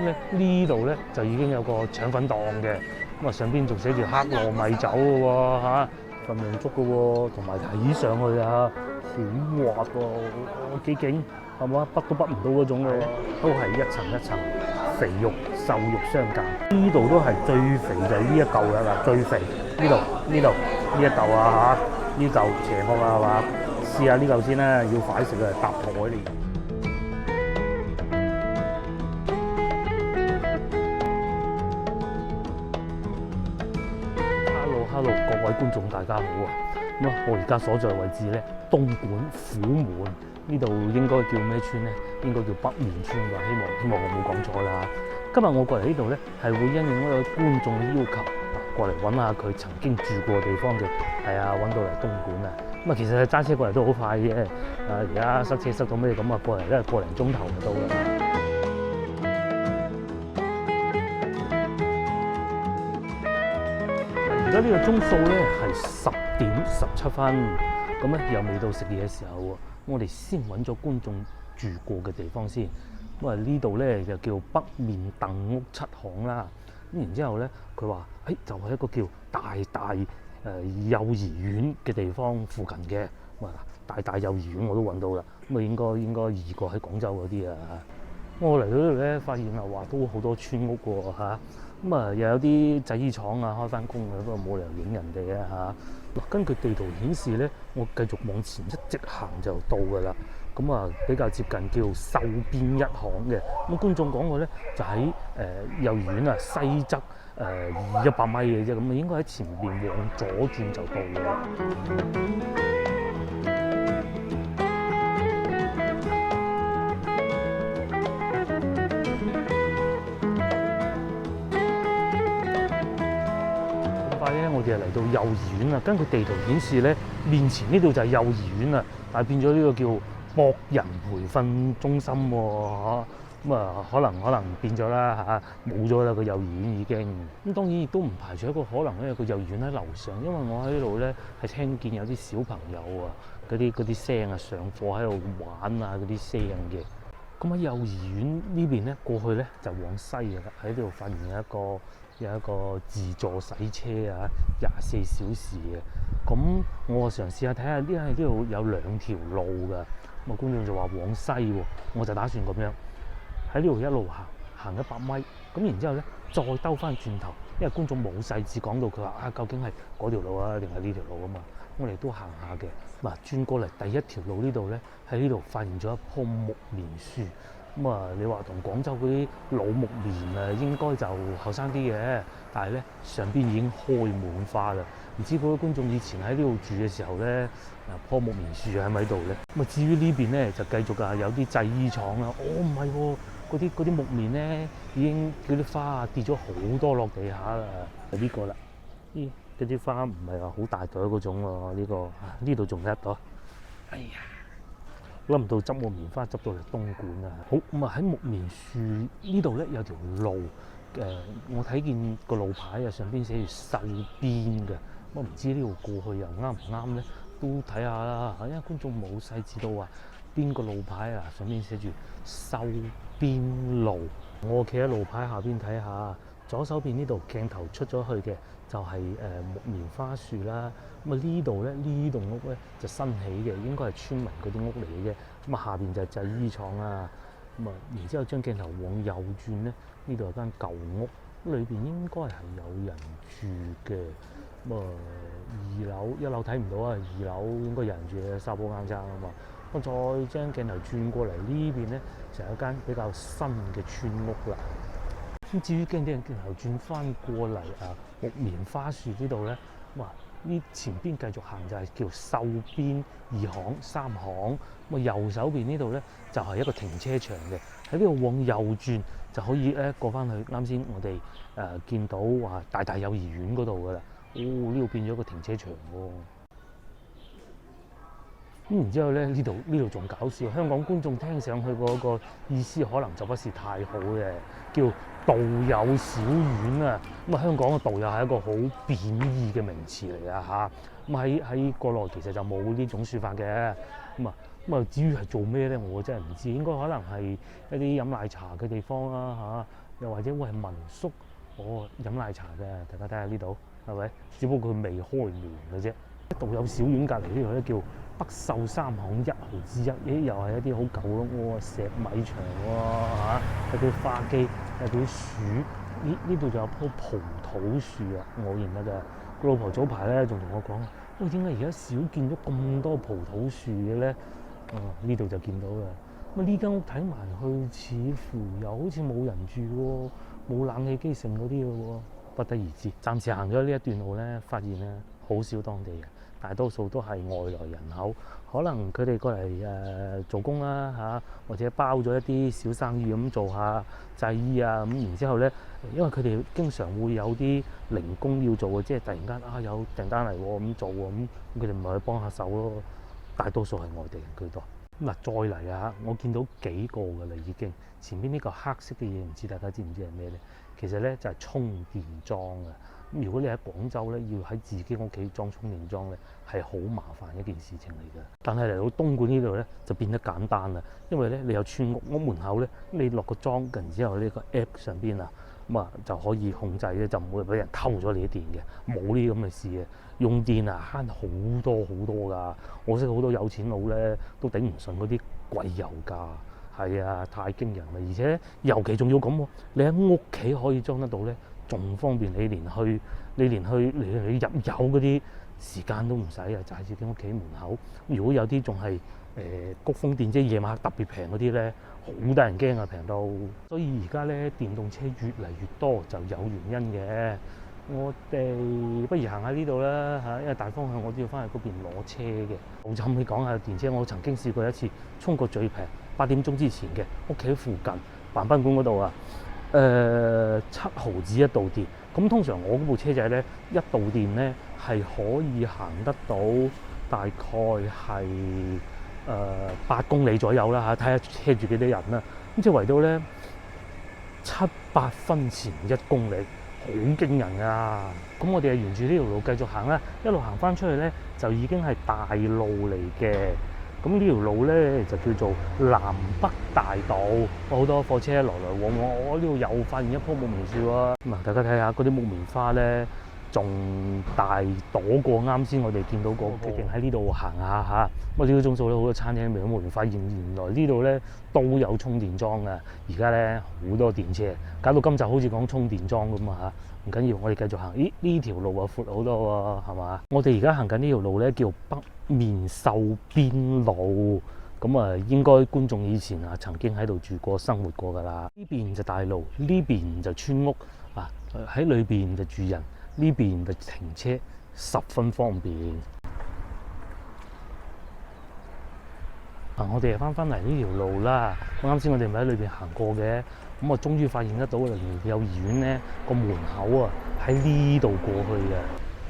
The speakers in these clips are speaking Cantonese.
咧呢度咧就已經有個腸粉檔嘅，咁啊上邊仲寫住黑糯米酒嘅喎嚇，份量足嘅喎，同埋睇上去啊好滑喎，幾勁係嘛？畢都畢唔到嗰種嘅，都係一層一層肥肉瘦肉相間。呢度都係最肥就係呢一嚿㗎啦，最肥呢一嚿啊嚇，呢嚿斜殼啊係嘛？試下呢嚿先啦，要快食啊，搭台嚟。Hello， 各位觀眾大家好啊！咁啊，我而家所在位置咧，東莞虎門呢度應該叫咩村咧？應該叫北面村㗎，希望我冇講錯啦。今日我過嚟呢度咧，係會因應嗰個觀眾嘅要求，過嚟揾下佢曾經住過嘅地方嘅。係啊，揾到嚟東莞啊！咁啊，其實揸車過嚟都好快嘅。而家塞車塞到咩咁啊？過嚟都係個零鐘頭就到啦。而家呢個鐘數咧係10:17，咁咧又未到食嘢嘅時候喎。我哋先揾咗觀眾住過嘅地方先。咁啊呢度咧就叫北面鄧屋七巷啦。咁然之後咧，佢話就係一個叫大幼兒園嘅地方附近嘅。咁啊大幼兒園我都揾到啦。咁啊應該易過喺廣州嗰啲啊。我嚟到呢度咧，發現啊話都好多村屋喎嚇。咁啊，又有啲製衣廠啊開翻工嘅，不過冇理由影人哋啊嚇。嗱，根據地圖顯示咧，我繼續往前一直行就到㗎啦。咁啊，比較接近叫秀邊一巷嘅。咁觀眾講過咧，就喺幼兒園啊西側100米嘅啫。咁啊，應該喺前邊往左轉就到㗎啦。我哋嚟到幼兒園啦，根據地圖顯示咧，面前呢度就係幼兒園啦，但係變咗呢個叫博人培訓中心喎，咁啊可能變咗啦嚇，冇咗啦個幼兒園已經。咁當然亦都唔排除一個可能咧，個幼兒園喺樓上，因為我喺呢度咧係聽見有啲小朋友啊嗰啲聲啊，上課喺度玩啊嗰啲聲嘅。咁喺幼兒園呢邊咧過去咧就往西嘅啦，喺呢度發現有一個自助洗車啊，24小時嘅。咁我嘗試下睇下，呢度有2條路㗎。咁啊，觀眾就話往西喎，我就打算咁樣喺呢度一路行100米，咁然之後咧再兜翻轉頭，因為觀眾冇細緻講到佢話究竟係嗰條路啊定係呢條路啊嘛，我哋都行下嘅。嗱，轉過嚟第一條路呢度咧，喺呢度發現咗一棵木棉樹。咁啊，你話同廣州嗰啲老木棉啊，應該就後生啲嘅，但係咧上邊已經開滿花啦。唔知嗰位觀眾以前喺呢度住嘅時候咧，棵木棉樹喺咪喺度咧？咁啊，至於呢邊咧就繼續啊，有啲製衣廠啦。唔係喎，嗰啲木棉咧已經嗰啲花啊跌咗好多落地下啦。係呢個啦，嗰啲花唔係話好大朵嗰種喎。呢度仲有一朵。哎呀！諗唔到執木棉花執到嚟東莞啊！好咁啊，喺木棉樹呢度咧有條路，我睇見個路牌啊，上邊寫住秀邊嘅。我唔知呢度過去又啱唔啱咧，都睇下啦。因為觀眾冇細緻到話邊個路牌啊，上邊寫住秀邊路。我企喺路牌下邊睇下，左手邊呢度鏡頭出咗去嘅就係木棉花樹啦。咁啊呢度咧呢棟屋咧就新起嘅，應該係村民嗰啲屋嚟嘅啫。咁啊下邊就係製衣廠啦。咁啊然之後將鏡頭往右轉咧，呢度有間舊屋，裏邊應該係有人住嘅。咁啊1樓睇唔到啊，2樓應該有人住嘅，沙煲罌罉啊嘛。我再將鏡頭轉過嚟呢邊咧，就有間比較新嘅村屋啦。咁至於鏡頭轉翻過嚟木棉花樹呢度咧，哇！呢前邊繼續行就係叫秀邊2巷、3巷。咁啊右手邊呢度咧就係一個停車場嘅，喺呢度往右轉就可以咧過翻去啱先我哋見到話大幼兒園嗰度噶啦。呢度變咗個停車場喎。咁然之後咧，呢度仲搞笑，香港觀眾聽上去嗰個意思可能就不是太好嘅，叫道友小院啊。咁啊，香港嘅道友係一個好貶義嘅名詞嚟啊嚇。咁喺國內其實就冇呢種説法嘅。咁啊，至於係做咩咧，我真係唔知。應該可能係一啲飲奶茶嘅地方啦嚇。又或者會係民宿，飲奶茶嘅，大家睇下呢度係咪？只不過佢未開門嘅啫。導遊小院隔離呢度咧叫北秀三巷1號之一，又係一啲好舊咯，石米牆喎，有啲花基，有啲樹，呢度仲有棵葡萄樹啊，我認得㗎。個老婆早排咧仲同我講，喂，點解而家少見咗咁多葡萄樹嘅咧？呢度就見到啦。咁呢間屋睇埋去，似乎又好似冇人住喎，冇冷氣機剩嗰啲嘅喎，不得而知。暫時行咗呢一段路咧，發現咧好少當地人，大多數都係外來人口，可能佢哋過嚟做工啦嚇，或者包咗一啲小生意咁做下製衣啊咁，然之後咧，因為佢哋經常會有啲零工要做嘅，即係突然間有訂單嚟喎咁做喎咁，佢哋咪去幫下手咯。大多數係外地人居多。嗱，再嚟啊！我見到幾個㗎啦，已經前邊呢個黑色嘅嘢，唔知大家知唔知係咩咧？其實咧就係充電樁啊！咁如果你喺廣州咧，要喺自己屋企裝充電樁咧，係好麻煩一件事情嚟嘅。但係嚟到東莞呢度咧，就變得簡單啦，因為咧你有村屋門口咧，你落個樁，然之後呢個 app 上邊啊，咁啊就可以控制咧，就唔會俾人偷咗你啲電嘅，冇呢啲咁嘅事嘅。用電啊慳好多好多㗎！我識好多有錢佬咧，都頂唔順嗰啲貴油價，係啊，太驚人啦！而且尤其仲要咁喎，你喺屋企可以裝得到咧，仲方便你連去你入油嗰啲時間都唔使啊，就喺自己屋企門口。如果有啲仲係谷風電，即係夜晚特別平嗰啲咧，好得人驚啊，平到。所以而家咧電動車越嚟越多，就有原因嘅。我哋不如行下呢度啦嚇，因為大方向我都要翻去嗰邊攞車嘅。我就可以講下電車，我曾經試過一次充過最平8點鐘之前嘅屋企附近橫濱館嗰度啊，7毫子一度電。咁通常我嗰部車仔咧一度電咧係可以行得到大概係8公里左右啦嚇，睇下車住幾多人啦。咁即係圍到咧7-8分錢1公里。好驚人啊！咁我哋係沿住呢條路繼續行啦，一路行翻出去咧就已經係大路嚟嘅。咁呢條路咧就叫做南北大道，好多貨車來來往往。我呢度又發現一棵木棉樹啊！咁啊，大家睇下嗰啲木棉花咧，仲大朵過啱先我哋見到嗰個。決定喺呢度行下嚇。咁呢個鐘數咧，好多餐廳未有木棉花，原來呢度咧都有充電樁嘅。而家咧好多電車，搞到今集好似講充電樁咁啊嚇。唔緊要，我哋繼續行。咦，呢條路啊闊好多喎，係嘛？我哋而家行緊呢條路咧叫北面秀邊路。咁啊，應該觀眾以前啊曾經喺度住過、生活過㗎啦。呢邊就大路，呢邊就村屋啊，喺裏邊就住人，呢邊就停車，十分方便。我哋又翻嚟呢條路啦。咁啱先我哋咪喺裏邊行過嘅，咁我終於發現得到啦，幼兒園咧個門口啊喺呢度過去嘅。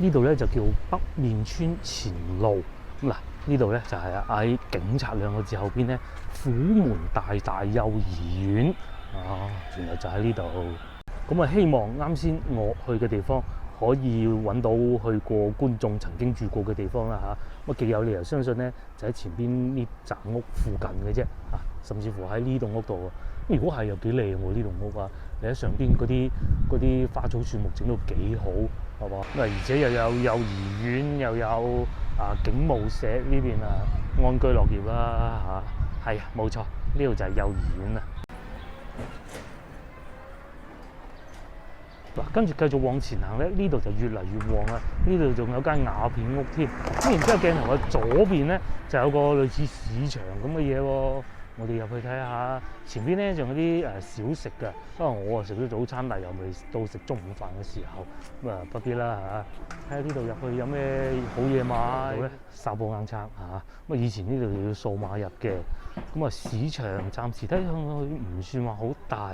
呢度咧就叫北面村前路。咁嗱，呢度咧就係喺警察2個字後邊咧，虎門大幼兒園。原來就喺呢度。咁啊，希望啱先我去嘅地方可以揾到去過觀眾曾經住過嘅地方啦嚇。我極有理由相信咧，就喺前邊呢棟屋附近嘅啫嚇，甚至乎喺呢棟屋度。如果係又幾靚喎呢棟屋啊！你喺上邊嗰啲花草樹木整到幾好，係嘛？咁啊，而且又有幼兒園，又有警務社呢邊安居樂業啦嚇。係冇錯，呢度就係幼兒園啦。嗱，跟住繼續往前行咧，呢度就越嚟越旺啦。呢度仲有間瓦片屋添。咁然之後鏡頭嘅左邊咧，就有個類似市場咁嘅嘢喎。我哋入去睇下，前邊咧仲有啲小食㗎。因為我食咗早餐，但又未到食中午飯嘅時候，咁啊不必啦嚇。睇下呢度入去有咩好嘢買咧？沙煲罌罉嚇。咁啊以前呢度要掃碼入嘅。咁啊市場暫時睇上去唔算話好大。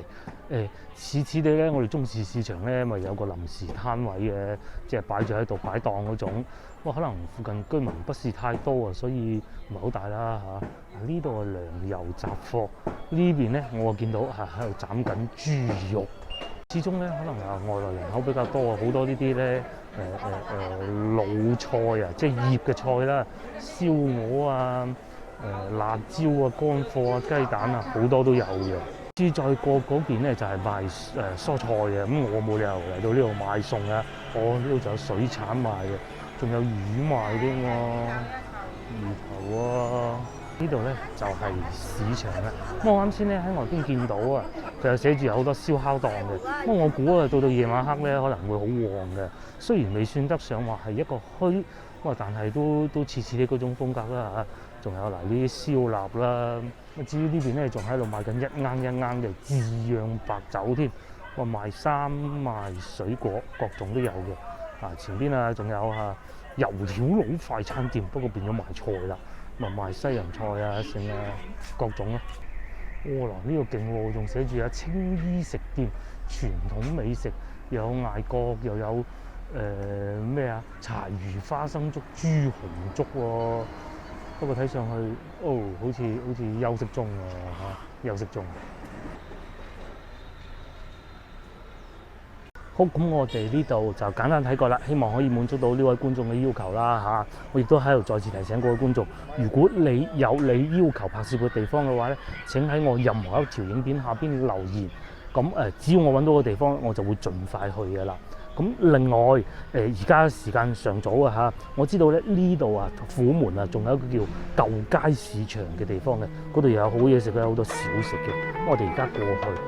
似地咧，我哋中市市場咧咪有個臨時攤位嘅，即係擺咗喺度擺檔嗰種。可能附近居民不是太多啊，所以唔係好大啦嚇。呢度係糧油雜貨，呢邊咧我見到喺度斬緊豬肉。始終咧可能外來人口比較多啊，好多呢啲咧老菜啊，即係醃嘅菜啦，燒鵝啊、辣椒啊、乾貨啊、雞蛋啊，好多都有嘅。至再過嗰邊咧就係賣蔬菜嘅，咁我冇理由嚟到呢度買餸啊！我呢度仲有水產賣嘅，仲有魚賣添喎，魚頭啊！呢度咧就係市場啦。咁我啱先咧喺外邊見到啊，佢又寫住有好多燒烤檔嘅。咁我估啊，到夜晚黑咧可能會好旺嘅。雖然未算得上話係一個墟，但係都似啲嗰種風格啦嚇。仲有嗱呢啲燒臘啦。至於呢邊咧仲喺度賣緊一罌一罌嘅自釀白酒添。賣衫賣水果，各種都有嘅。前邊啊仲有油條佬快餐店，不過變咗賣菜啦。賣西洋菜啊，剩啊各種啊。嗱呢個勁喎，仲寫住青衣食店，傳統美食，又有艾角，又有柴魚花生粥、豬紅粥喎。不過睇上去，好似休息中休息中。好，咁我哋呢度就簡單睇過啦，希望可以滿足到呢位觀眾嘅要求啦嚇。我亦都喺度再次提醒各位觀眾，如果你有你要求拍攝嘅地方嘅話咧，請喺我任何一條影片下邊留言。咁只要我揾到個地方，我就會盡快去嘅啦。咁另外而家時間尚早啊嚇，我知道咧呢度啊虎門啊，仲有一個叫舊街市場嘅地方嘅，嗰度又有好嘢食，有好多小食嘅。我哋而家過去。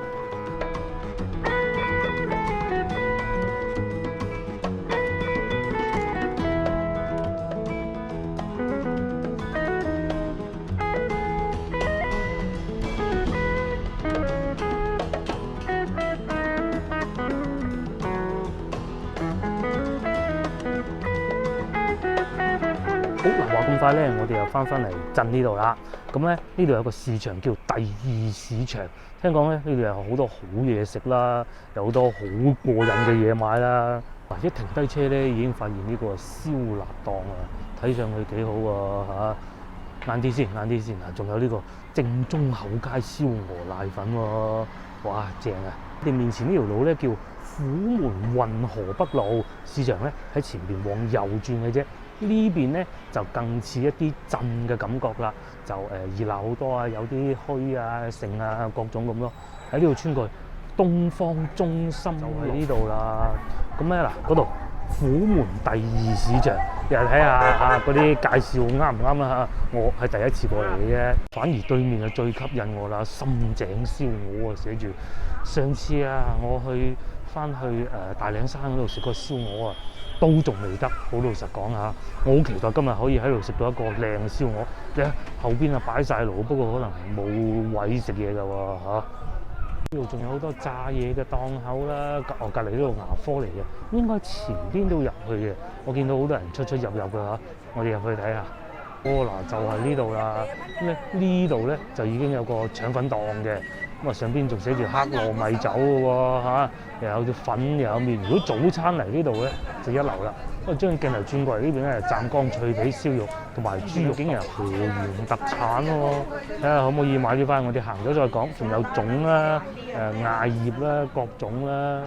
好嗱，話咁快咧，我哋又翻嚟鎮呢度啦。咁咧呢度有個市場叫第二市場，聽講咧呢度有好多好嘢食啦，有好多好過癮嘅嘢買啦。一停低車咧，已經發現呢個燒臘檔啊，睇上去幾好喎嚇。晏啲先嗱，仲有呢個正宗厚街燒鵝瀨粉喎，哇正啊！我哋面前呢條路咧叫虎門運河北路，市場咧喺前邊往右轉嘅啫。呢邊咧就更似一啲鎮嘅感覺啦，就熱鬧好多啊，有啲墟啊、盛啊各種咁咯。喺呢度穿過去，東方中心就喺呢度啦。咁咧嗱，嗰度虎門第二市場，又睇下嗰啲介紹啱唔啱啦嚇。我係第一次過嚟嘅啫，反而對面係最吸引我啦，深井燒鵝啊，寫住。上次啊，我翻去大嶺山嗰度食個燒鵝啊，都仲未得，好老實講嚇。我好期待今日可以喺度食到一個靚嘅燒鵝。你睇後邊啊擺晒爐，不過可能冇位食嘢㗎喎嚇。呢度仲有好多炸嘢嘅檔口啦，隔離呢度牙科嚟嘅，應該前邊都入去嘅。我見到好多人出入㗎嚇，我哋入去睇下。嗱就係呢度啦。咁咧呢度咧就已經有個腸粉檔嘅。咁上邊仲寫住黑糯米酒嘅喎嚇，又有啲粉又有麵。如果早餐嚟呢度咧就一流啦。將鏡頭轉過嚟呢邊咧，湛江脆皮燒肉同埋豬肉竟然河源特產喎，睇下可唔可以買啲翻？我哋行咗再講。仲有粽啦、艾葉啦、各種啦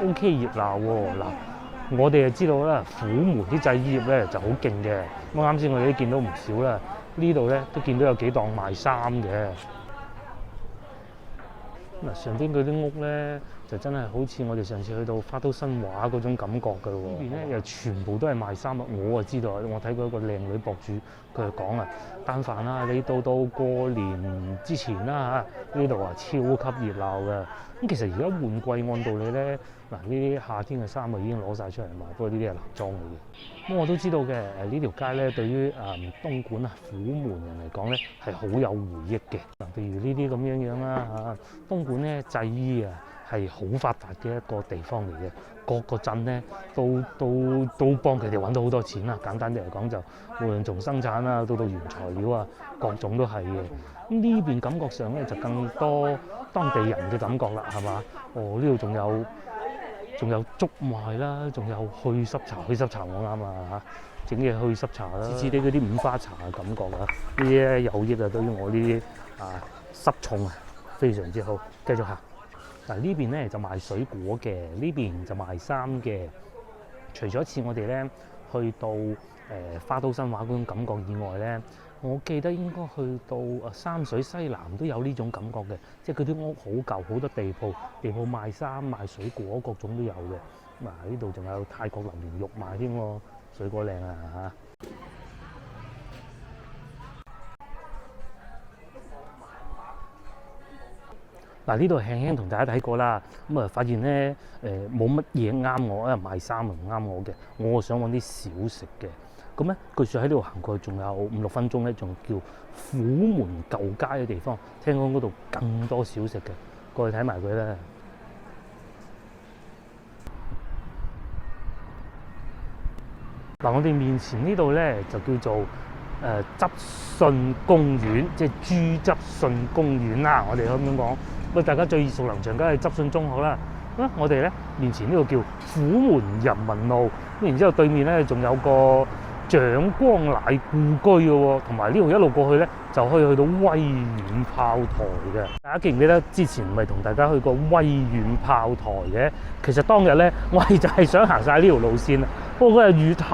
，OK 熱鬧喎。嗱，我哋就知道啦，虎門啲製衣業咧就好勁嘅。咁啱先我哋都見到唔少啦，呢度咧都見到有幾檔賣衫嘅。嗱，上邊嗰啲屋咧就真係好似我哋上次去到花都新畫嗰種感覺㗎喎。呢邊咧又全部都係賣衫啊！我啊知道，我睇過一個靚女博主，佢就講啊，但凡你到過年之前啦嚇，呢度啊超級熱鬧㗎。咁其實而家換季按道理咧，嗱呢啲夏天嘅衫啊已經攞晒出嚟賣，不過呢啲係男裝嚟嘅。咁我都知道嘅，呢條街咧對於東莞啊虎門人嚟講咧係好有回憶嘅。嗱，譬如呢啲咁樣啦嚇，東莞咧製衣啊係好發達嘅一個地方嚟嘅，各個鎮咧都幫佢哋揾到好多錢啦。簡單啲嚟講就，無論從生產啊到原材料啊，各種都係嘅。咁呢邊感覺上咧就更多當地人嘅感覺啦，係嘛？呢度仲有粥賣啦，仲有祛濕茶我啱啊嚇，整嘅祛濕茶啦，似啲嗰啲五花茶嘅感覺啊，呢啲咧有益啊，對於我呢啲濕重啊非常之好。繼續行。嗱呢邊咧就賣水果嘅，呢邊就賣衫嘅。除咗似我哋咧去到花都新畫嗰種感覺以外咧，我記得應該去到三水西南都有呢種感覺嘅，即係佢啲屋好舊，好多地鋪賣衫賣水果各種都有嘅。咁啊呢度仲有泰國榴蓮肉賣添喎，水果靚啊嚇！嗱呢度輕輕同大家睇過啦，咁啊發現咧冇乜嘢啱我，因為賣衫唔啱我嘅，我想揾啲小食嘅。咁咧據說喺呢度行過去仲有5-6分鐘咧，仲叫虎門舊街嘅地方，聽講嗰度更多小食嘅，過去睇埋佢啦。嗱，我哋面前呢度咧就叫做執信公園，即係朱執信公園啦，我哋可以咁講。咁大家最耳熟能詳，梗係執信中學啦。咁我哋咧面前呢個叫虎門人民路，咁然之後對面咧仲有個蔣光乃故居嘅喎，同埋呢度一路過去咧就可以去到威遠炮台嘅。大家記唔記得之前咪同大家去過威遠炮台嘅？其實當日咧我哋就係想行晒呢條路線啊，不過嗰日雨太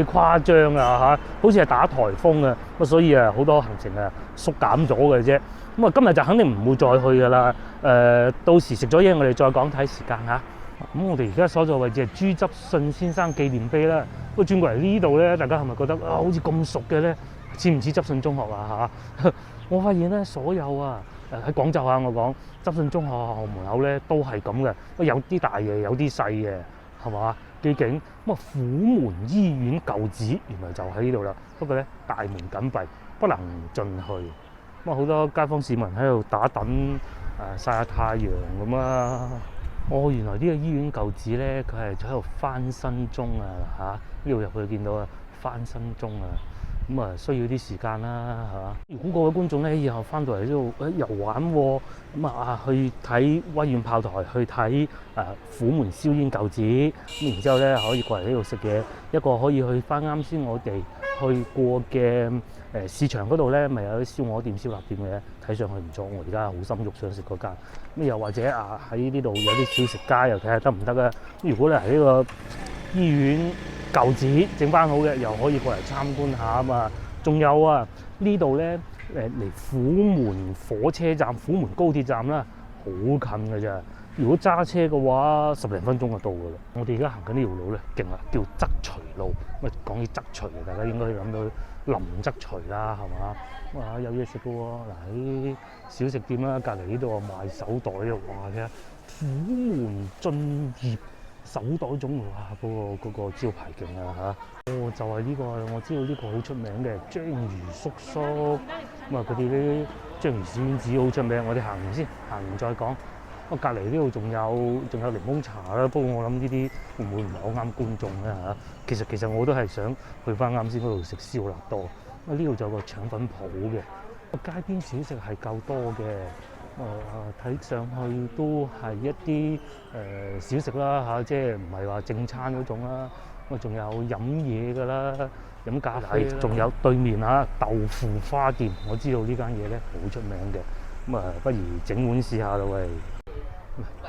誇張啊嚇，好似係打颱風啊，咁所以啊好多行程啊縮減咗嘅啫。咁啊今日就肯定唔會再去㗎啦。到時食咗嘢我哋再講，睇時間嚇。咁我哋而家所在位置係朱執信先生紀念碑啦。不過轉過嚟呢度咧，大家係咪覺得啊好似咁熟嘅咧？似唔似執信中學啊嚇？我發現咧所有啊喺廣州啊，我講執信中學學校門口咧都係咁嘅，有啲大嘅，有啲細嘅，係嘛？記景咁啊，虎門醫院舊址原來就喺呢度啦。不過咧大門緊閉，不能進去。咁啊好多街坊市民喺度打躉曬下太陽咁啊。哦，原來呢個醫院舊址咧，佢係喺度翻新中啊嚇！呢度入去見到啊，翻新中啊，咁啊需要啲時間啦嚇。如果各位觀眾咧以後翻到嚟呢度遊玩喎，咁啊去睇威遠炮台，去睇虎門燒煙舊址，咁然之後咧可以過嚟呢度食嘢。一個可以去翻啱先我哋去過嘅市場嗰度咧，咪有啲燒鵝店、燒臘店嘅，睇上去唔錯。我而家好心喐想食嗰間。咁又或者喺呢度有啲小食街，又睇下得唔得啊？如果你係呢個醫院舊址整翻好嘅，又可以過嚟參觀下啊嘛。仲有啊，呢度咧離虎門火車站、虎門高鐵站啦，好近㗎咋。如果揸車嘅話，10零分鐘就到㗎啦。我哋而家行緊呢條路咧，勁啊，叫側徐路。咁啊，講起側徐，大家應該諗到林則徐啦，係嘛？哇，有嘢食嘅喎！嗱，喺小食店啦，隔離呢度啊賣手袋啊，哇嘅虎門進業手袋總會嗰個招牌勁啊嚇！哦，就係呢個，我知道呢個好出名嘅章魚叔叔。咁啊，佢哋啲章魚小丸子好出名。我哋行完先，行完再講。隔離呢度仲有檸檬茶啦，不過我諗呢啲會唔會唔係好啱觀眾咧嚇？其實我都係想去翻啱先嗰度食燒臘多。呢度就有個腸粉鋪嘅，街邊小食係夠多嘅。睇上去都係一啲小食啦嚇，即係唔係話正餐嗰種啦。咁啊仲有飲嘢㗎啦，飲咖啡，仲有對面豆腐花店，我知道呢間嘢咧好出名嘅。咁啊，不如整碗試下啦喂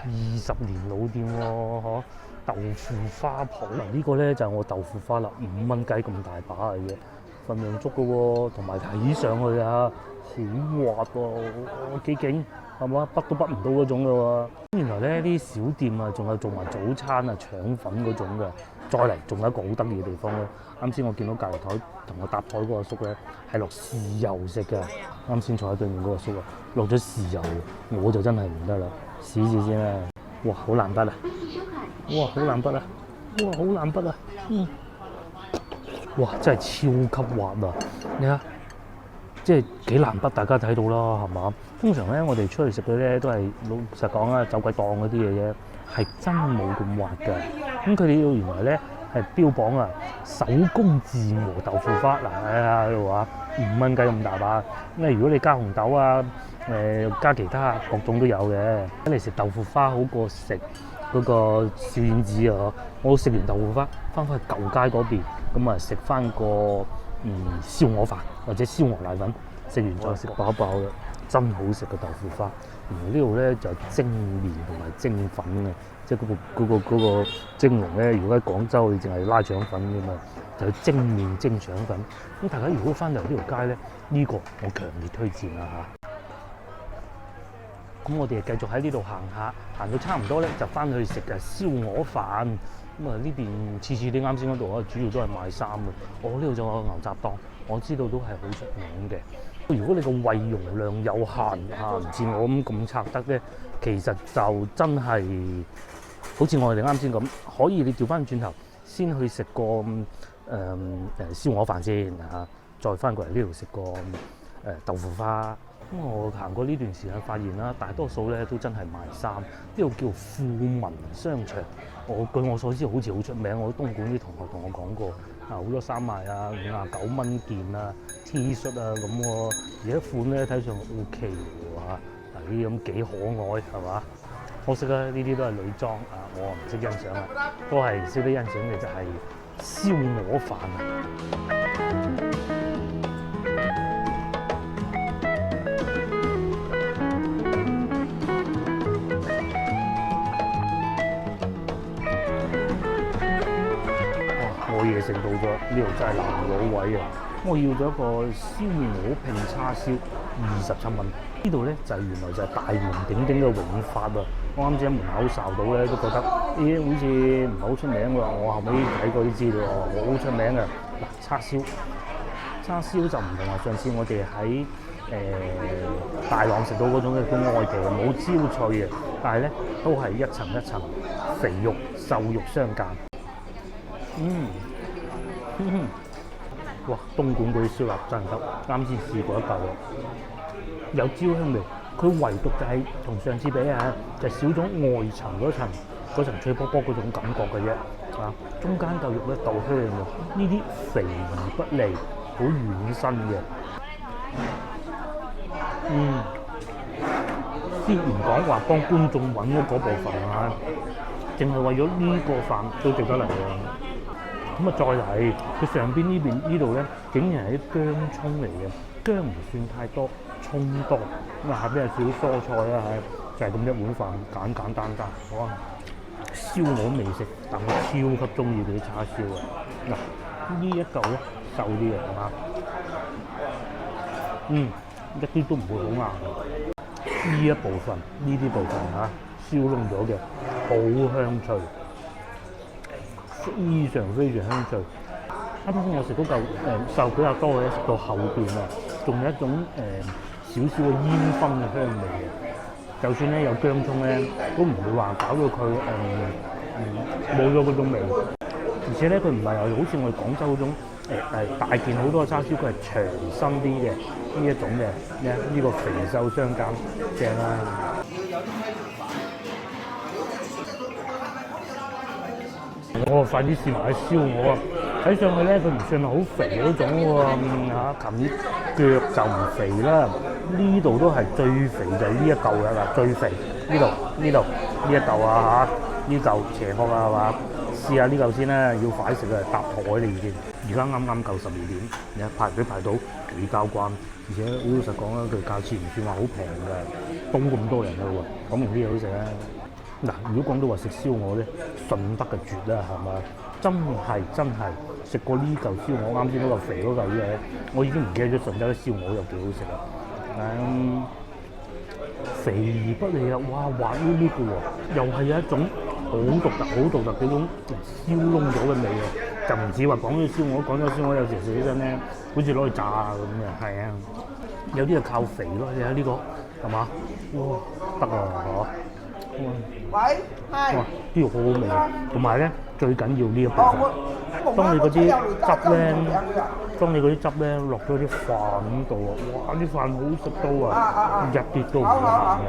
！20年老店喎，嗬！豆腐花鋪嗱，呢個咧就係我豆腐花啦，5蚊雞咁大把嘅啫，份量足嘅喎，同埋睇上去好滑喎，幾勁係嘛？畢都畢唔到嗰種嘅喎。原來咧啲小店啊，仲有做埋早餐啊、腸粉嗰種嘅。再嚟仲有一個好得意嘅地方咧，啱先我見到隔離台同我搭台嗰個阿叔咧係落豉油食嘅。啱先坐喺對面嗰個阿叔啊，落咗豉油，我就真係唔得啦。試試先啦！哇，好難得啊！哇，好難得啊！哇，好難得啊！哇，真係超級滑啊！你睇，即係幾難得，大家睇到啦，係嘛？通常咧，我哋出去食嘅咧都係老實講啦，走鬼檔嗰啲嘢啫，係真冇咁滑㗎。咁佢哋原來咧係標榜啊手工自磨豆腐花，嗱喺度話5蚊雞咁大把。咁如果你加紅豆啊，加其他各種都有嘅。嚟食豆腐花好過食嗰個小丸子啊！我食完豆腐花，翻去舊街嗰邊，咁啊食翻個燒鵝飯或者燒鵝瀨粉，食完再食飽飽嘅，真好食嘅豆腐花。而呢度咧就蒸麵同埋蒸粉嘅，即係嗰個蒸籠咧。如果喺廣州，你淨係拉腸粉㗎嘛，就係蒸麵蒸腸粉。咁大家如果翻嚟呢條街咧，呢個我強烈推薦啦嚇。咁我哋繼續喺呢度行下，行到差唔多咧就翻去食燒鵝飯。咁啊呢邊次次啲啱先嗰度啊，主要都係賣衫嘅。我呢度仲有牛雜檔，我知道都係好出名嘅。如果你個胃容量有限嚇，唔似我咁拆得咧，其實就真係好似我哋啱先咁，可以你調翻轉頭先去食個燒鵝飯先嚇，再翻過嚟呢度食個豆腐花。咁我行過呢段時間發現啦，大多數咧都真係賣衫。呢度叫富民商場，據我所知好似好出名。我東莞啲同學同我講過，好多衫賣啊，59蚊件啊 ，T 恤啊咁喎。而家款咧睇上 OK 喎嚇，嗱呢啲咁幾可愛係嘛？可惜啦，呢啲都係女裝啊，我唔識欣賞啊，都係識得欣賞嘅就係燒鵝飯啊。我嘢食到咗，呢度真係難攞位啊！我要咗一個燒鵝拼叉燒27蚊。呢度咧就係原來就係大名鼎鼎嘅永發啊！我啱先喺門口睄到咧，都覺得咦好似唔係好出名喎。我後尾睇過啲資料，好出名啊！嗱，叉燒就唔同啊！上次我哋喺大朗食到嗰種嘅叫外皮冇焦脆嘅，但係咧都係一層一層肥肉瘦肉相間。哇！東莞嗰啲燒臘真係得，啱先試過一嚿，有焦香味。佢唯獨就係同上次比啊，就少咗外層嗰層脆卜卜嗰種感覺嘅啫。啊，中間嚿肉咧豆香嘅，呢啲肥而不膩，好軟身嘅。先唔講話幫觀眾揾嗰部分啊，淨係為咗呢個飯都值得嚟嘅。咁啊，再嚟佢上邊呢度咧，竟然係啲薑葱嚟嘅，薑唔算太多，葱多。咁啊，下邊有少少蔬菜啦，就係咁一碗飯，簡簡單單。哇！燒鵝未食，但我超級中意佢啲叉燒啊！嗱，呢一嚿咧瘦啲嘅，係嘛？一啲都唔會好硬嘅。呢啲部分嚇燒燶咗嘅，好香脆。非常香脆。啱先我食嗰嚿瘦比較多嘅，食到後邊啊，仲有一種少少嘅煙燻嘅香味嘅。就算咧有薑葱咧，都唔會話搞到佢冇咗嗰種味。而且咧，佢唔係好似我哋廣州嗰種大件好多嘅叉燒，佢係長身啲嘅呢一種嘅。呢個肥瘦相間，正啦。我快啲試埋啲燒鵝啊！睇上去咧，佢唔算係好肥嗰種喎嚇，琴腳就唔肥啦。呢度都係最肥就係呢一嚿㗎啦，最肥呢度呢一嚿啊嚇，呢嚿斜角啊係嘛？試下呢嚿先啦，要快食啊，搭台嚟先。而家啱啱夠12點，你排隊排到幾交關，而且好老實講啦，佢價錢唔算話好平㗎，東咁多人啦喎，講明啲嘢好食啊！嗱，如果講到話食燒鵝咧，順德嘅絕啦，係嘛？真係食過呢嚿燒鵝，啱先嗰嚿肥嗰嚿嘢，我已經唔記得咗順德嘅燒鵝有幾好食啦。肥而不膩啊！哇，滑溜溜嘅喎，又係有一種好獨特嗰種燒燶咗嘅味啊！就唔似話廣州燒鵝有時食起身咧，好似攞去炸咁嘅。係啊，有啲係靠肥咯，你睇呢個係嘛？哇，得啊嗬！喂，係。哇！呢個好好味，同埋咧最緊要呢一部分，當你嗰啲汁咧落咗啲飯度啊，哇！啲飯好食到啊，一啲都唔會鹹嘅。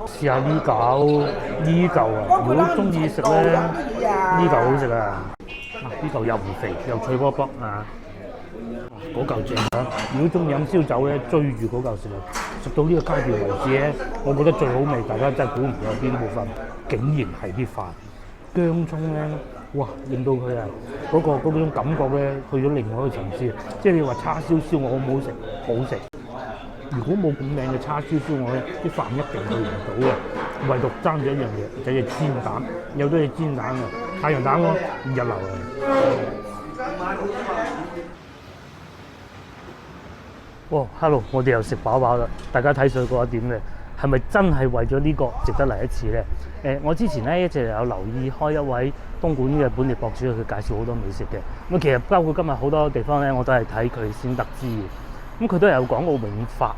試下呢嚿啊，如果中意食咧，呢嚿好食啊！呢嚿又唔肥又脆卜卜啊！嗰嚿正啊！如果中意飲燒酒咧，追住嗰嚿食啊！食到呢個階段為止咧，我覺得最好味，大家真係估唔到有邊部分，竟然係啲飯薑葱咧，哇！令到佢啊嗰種感覺咧去咗另外一個層次。即係你話叉燒燒鵝好唔好食？好食。如果冇咁靚嘅叉燒燒鵝咧，啲飯一定去唔到嘅。唯獨爭咗一樣嘢，就係煎蛋，有咗隻煎蛋啊，太陽蛋咯，一流啊！哇，hello！我哋又食飽飽啦，大家睇水果點咧？係咪真係為咗呢個值得嚟一次咧？我之前咧一直有留意開一位東莞嘅本地博主，佢介紹好多美食嘅。咁其實包括今日好多地方咧，我都係睇佢先得知嘅。咁佢都有講過永發，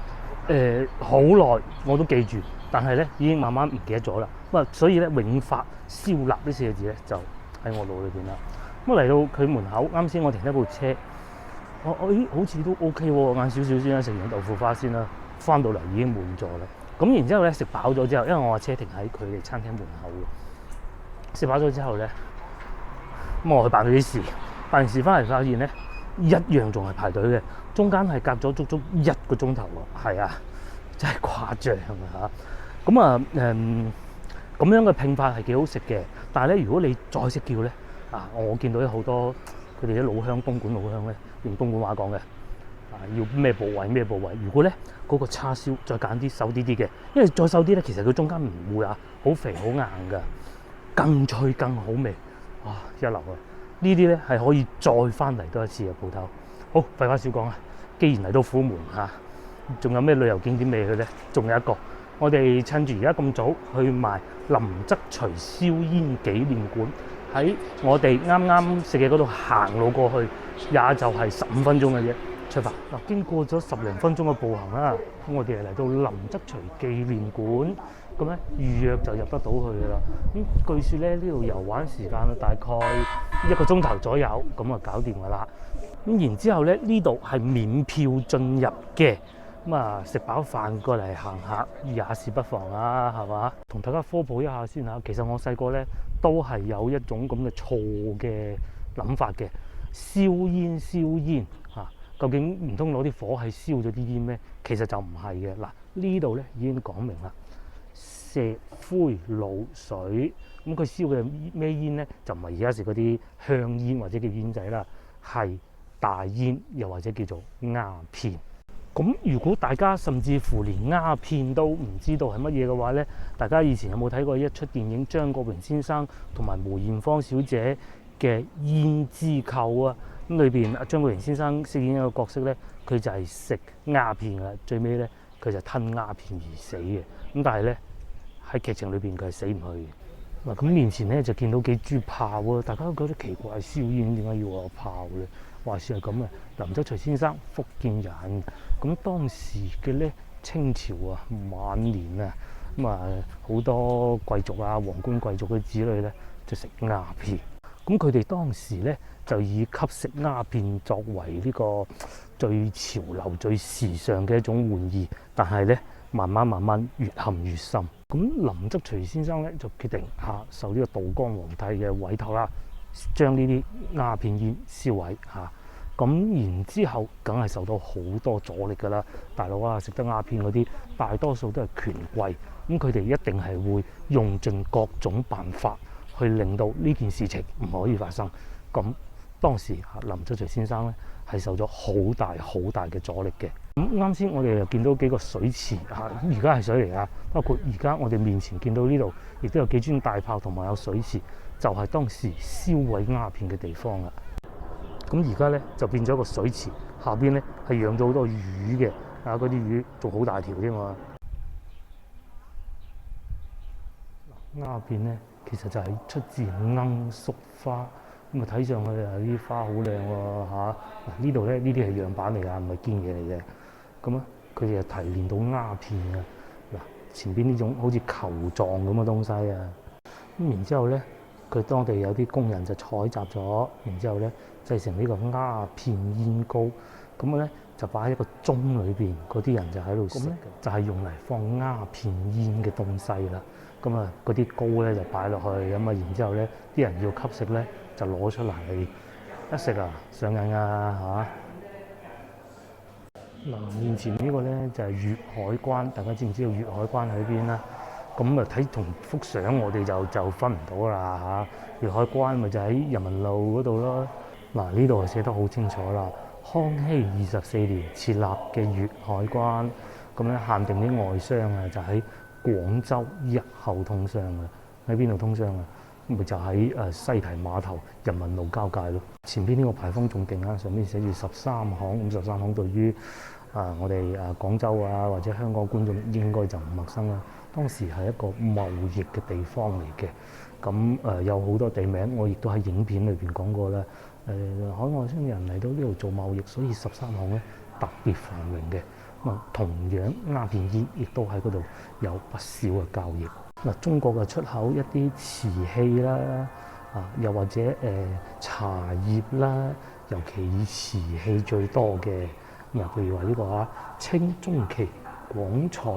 好耐我都記住，但係咧已經慢慢唔記得咗啦。咁啊，所以咧永發燒臘呢4個字咧就喺我腦裏邊啦。咁嚟到佢門口，啱先我停咗部車。咦，好似都 OK 喎，晏少少先啦，食完豆腐花先啦，翻到嚟已經滿座啦。咁然之後咧食飽咗之後，因為我架車停喺佢哋餐廳門口嘅，食飽咗之後咧，咁我去辦咗啲事，辦完事翻嚟發現咧一樣仲係排隊嘅，中間係隔咗足足1個鐘頭喎，係啊，真係誇張啊嚇！咁啊咁樣嘅拼法係幾好食嘅，但係咧如果你再識叫咧我見到有好多佢哋啲老鄉東莞老鄉咧。用東莞話講嘅，要咩部位咩部位。如果咧嗰個叉燒再揀啲瘦啲嘅，因為再瘦啲咧，其實佢中間唔會好肥好硬㗎，更脆更好味，哇一流啊！呢啲咧係可以再翻嚟多一次嘅鋪頭。好，廢話少講啊，既然嚟到虎門仲有咩旅遊景點未去咧？仲有一個，我哋趁住而家咁早去埋林則徐燒煙紀念館。喺我哋啱啱食嘅嗰度行路過去，也就係15分鐘嘅啫。出發嗱，經過咗10零分鐘嘅步行啦，咁我哋嚟到林則徐紀念館，咁咧預約就入得到去噶啦。咁據說咧呢度遊玩時間大概1個鐘頭左右，咁啊搞掂噶啦。咁然之後咧呢度係免票進入嘅。咁啊，食飽飯過嚟行下也是不妨啦，係嘛？同大家科普一下先嚇。其實我細個咧都係有一種咁嘅錯嘅諗法嘅，燒煙究竟唔通攞啲火係燒咗啲煙咩？其實就唔係嘅。嗱，呢度咧已經講明啦，石灰滷水。咁佢燒嘅咩煙咧，就唔係而家食嗰啲香煙或者叫煙仔啦，係大煙，又或者叫做鴉片。咁如果大家甚至乎連鴉片都唔知道係乜嘢嘅話咧，大家以前有冇睇過一出電影張國榮先生同埋梅艷芳小姐嘅《胭脂扣》啊？咁裏邊張國榮先生飾演一個角色咧，佢就係食鴉片嘅，最尾咧佢就吞鴉片而死嘅。咁但係咧喺劇情裏邊佢係死唔去嘅。嗱，咁面前咧就見到幾支炮啊，大家都覺得奇怪，燒煙點解要有炮咧？話說係咁嘅，林則徐先生福建人，咁當時嘅咧清朝晚年咁好多貴族皇冠貴族嘅子女咧就食鴉片，咁佢哋當時咧就以吸食鴉片作為呢個最潮流、最時尚嘅一種玩意，但係咧慢慢越陷越深。咁林則徐先生咧就決定受呢個道光皇帝嘅委託啦，將呢啲鴉片煙燒毀咁然之後梗係受到好多阻力㗎啦。大佬食得鴉片嗰啲大多數都係權貴，咁佢哋一定係會用盡各種辦法去令到呢件事情唔可以發生。咁當時林則徐先生咧係受咗好大嘅阻力嘅。咁啱先我哋又見到幾個水池而家係水嚟㗎，包括而家我哋面前見到呢度亦都有幾尊大炮同埋有水池，就係當時燒毀鴉片嘅地方啦。咁而家咧就變咗個水池，下邊咧係養咗好多魚嘅，嗰啲魚仲好大條添嘛。鴉片咧其實就係出自罌粟花，咁睇上去啲花好靚喎呢度咧呢啲係樣板嚟㗎，唔係堅嘢嚟嘅。咁佢哋就提煉到鴉片嗱，前邊呢種好似球狀咁嘅東西咁然之後咧佢當地有啲工人就採集咗，然之後咧製成呢個鴉片煙膏，咁咧就擺喺個盅裏邊，嗰啲人就喺度食嘅，就係用嚟放鴉片煙嘅東西啦。嗰啲膏咧就擺落去，然之後咧啲人要吸食咧就攞出嚟一食上癮面前呢個咧就係粵海關，大家知唔知道粵海關喺邊啦？咁睇同幅相我哋就分唔到啦粵海關咪就喺人民路嗰度咯。呢度寫得好清楚啦，康熙24年設立嘅粵海關，咁咧限定啲外商就喺廣州日後通商喺邊度通商咪就喺西堤碼頭人民路交界咯。前邊呢個牌坊仲勁啦，上邊寫住13行，咁13行對於我哋廣州或者香港觀眾應該就唔陌生啦。當時係一個貿易嘅地方嚟嘅，咁有好多地名，我亦都喺影片裏邊講過啦。海外商人嚟到呢度做貿易，所以13行咧特別繁榮嘅。同樣鴉片煙亦都喺嗰度有不少嘅交易。中國嘅出口一啲瓷器啦，又或者茶葉啦，尤其以瓷器最多嘅。譬如話呢個清中期廣彩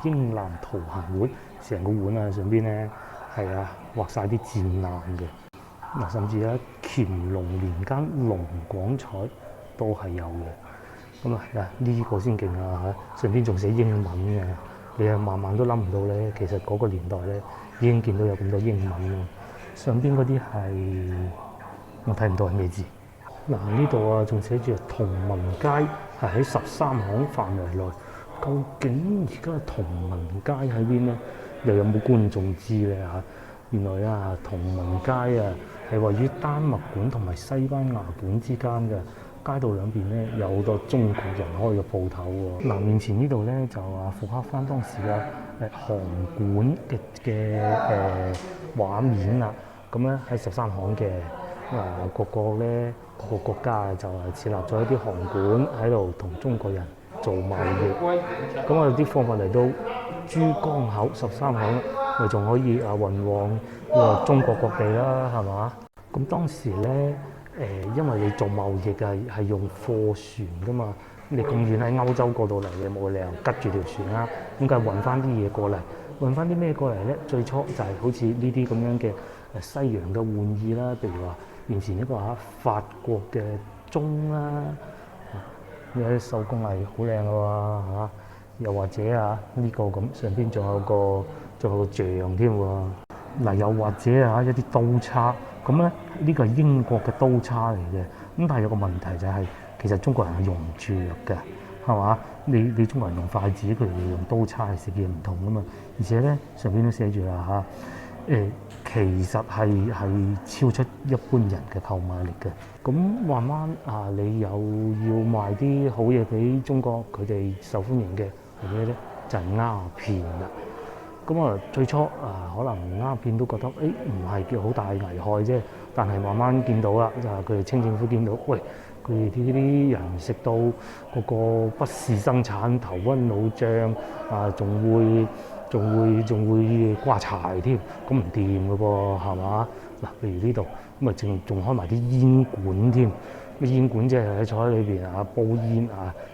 英藍圖行碗，成個碗上邊咧係畫晒啲戰艦嘅。甚至乾隆年間龍廣彩都係有嘅。咁呢個先勁上邊仲寫英文嘅，你慢慢都諗唔到咧。其實嗰個年代咧已經見到有咁多英文。上邊嗰啲係我睇唔到係咩字。呢度仲寫住同文街係喺13行範圍內。究竟而家同文街喺邊咧？又有冇觀眾知咧原來同文街係位於丹麥館同埋西班牙館之間嘅。街道兩邊咧有好多中國人開嘅鋪頭喎。面前呢度咧就復刻翻當時嘅韓館嘅畫面啦。咁咧喺13行嘅各個國家就設立咗一啲韓館喺度同中國人做貿易。咁有啲貨物嚟到珠江口13行，咪仲可以運往中國各地啦，係嘛？咁當時咧因為你做貿易係用貨船噶嘛，你咁遠喺歐洲過到嚟，你冇理由吉住條船啦，咁梗係運翻啲嘢過嚟。運翻啲咩過嚟咧？最初就係好似呢啲咁樣嘅西洋嘅玩意啦，譬如話面前一個法國嘅鐘啦，有啲手工藝好靚嘅喎。又或者呢個咁上邊仲有個像添喎。又或者一啲刀叉，咁咧呢個係英國嘅刀叉嚟嘅。咁但係有個問題就係，其實中國人係用唔住嘅，係嘛？你中國人用筷子，佢哋用刀叉嚟食嘢唔同噶嘛。而且咧上邊都寫住啦其實係超出一般人嘅購買力嘅。咁慢慢你又要賣啲好嘢俾中國，佢哋受歡迎嘅係咩咧？就係鴉片啦。咁最初可能鴉片都覺得唔係叫好大危害啫，但係慢慢見到啦，就係佢哋清政府見到，喂，佢哋呢啲人食到嗰個不事生產、頭暈腦脹仲會瓜柴添，咁唔掂嘅噃，係嘛？譬如呢度咁仲開埋啲煙館添，煙館即係喺坐喺裏邊煲煙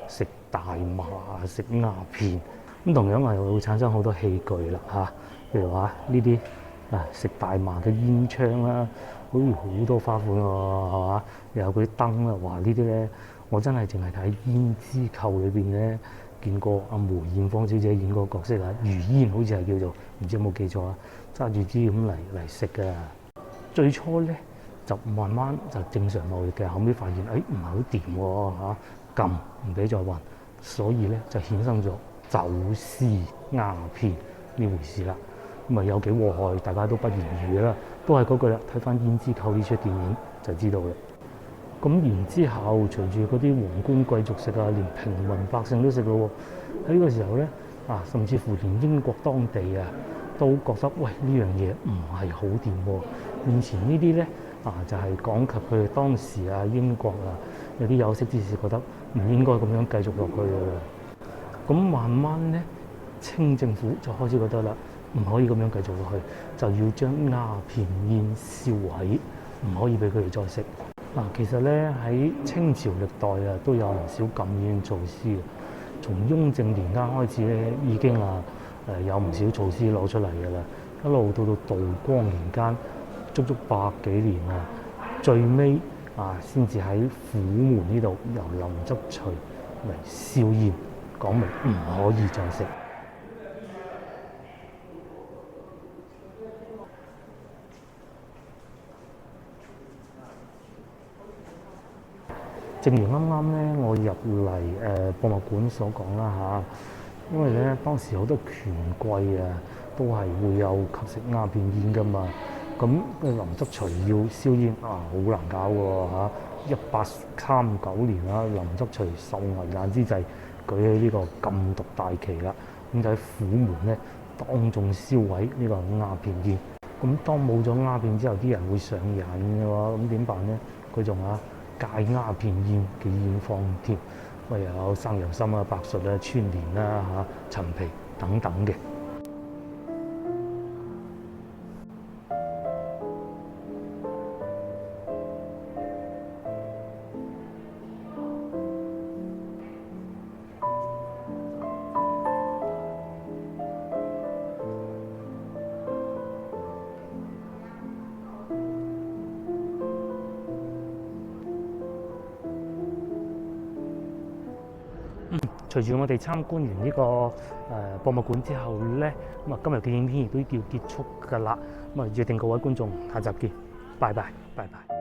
食大麻食鴉片。咁同樣係會產生好多器具啦譬如話呢啲食大麻嘅煙槍啦，好多花款喎，係嘛？又有嗰啲燈啦，哇！呢啲咧我真係淨係睇《胭脂扣》裏邊咧見過梅艷芳小姐演嗰個角色如煙，好似係叫做，唔知有冇記錯揸住支咁嚟食嘅。最初咧就慢慢就正常貿易嘅，後尾發現唔係好掂喎禁唔俾再運，所以咧就衍生咗走私鴉片呢回事啦。有幾禍害，大家都不言而喻啦。都係嗰句啦，睇翻《胭脂扣》呢出電影就知道啦。咁然之後，隨住嗰啲皇冠貴族食連平民百姓都食咯喎。喺呢個時候咧甚至乎連英國當地都覺得喂，呢樣嘢唔係好掂喎。面前呢啲咧就係講及佢哋當時英國有啲有識之士覺得唔應該咁樣繼續落去嘅啦。咁慢慢咧，清政府就開始覺得啦，唔可以咁樣繼續落去，就要將鴉片煙銷毀，唔可以俾佢哋再食。其實咧喺清朝歷代都有唔少禁煙措施嘅。從雍正年間開始咧，已經有唔少措施攞出嚟嘅啦。一路到道光年間，足足100幾年最尾先至喺虎門呢度由林則徐嚟燒煙，講明唔可以再食。正如啱啱咧，我入嚟博物館所講啦因為咧當時好多權貴都係會有吸食鴉片煙噶嘛。咁林則徐要燒煙好難搞喎1839年啦，林則徐受危難之際，舉起呢個禁毒大旗啦，咁就喺虎門咧當眾燒毀呢個鴉片煙。咁當冇咗鴉片之後，啲人會上癮嘅喎，咁點辦咧？佢仲戒鴉片煙嘅煙方添，又有生油參白術穿蓮啦陳皮等等嘅。隨住我哋參觀完呢個博物館之後咧，咁今日嘅影片亦都要結束㗎啦。咁約定各位觀眾下集見，拜拜，拜拜。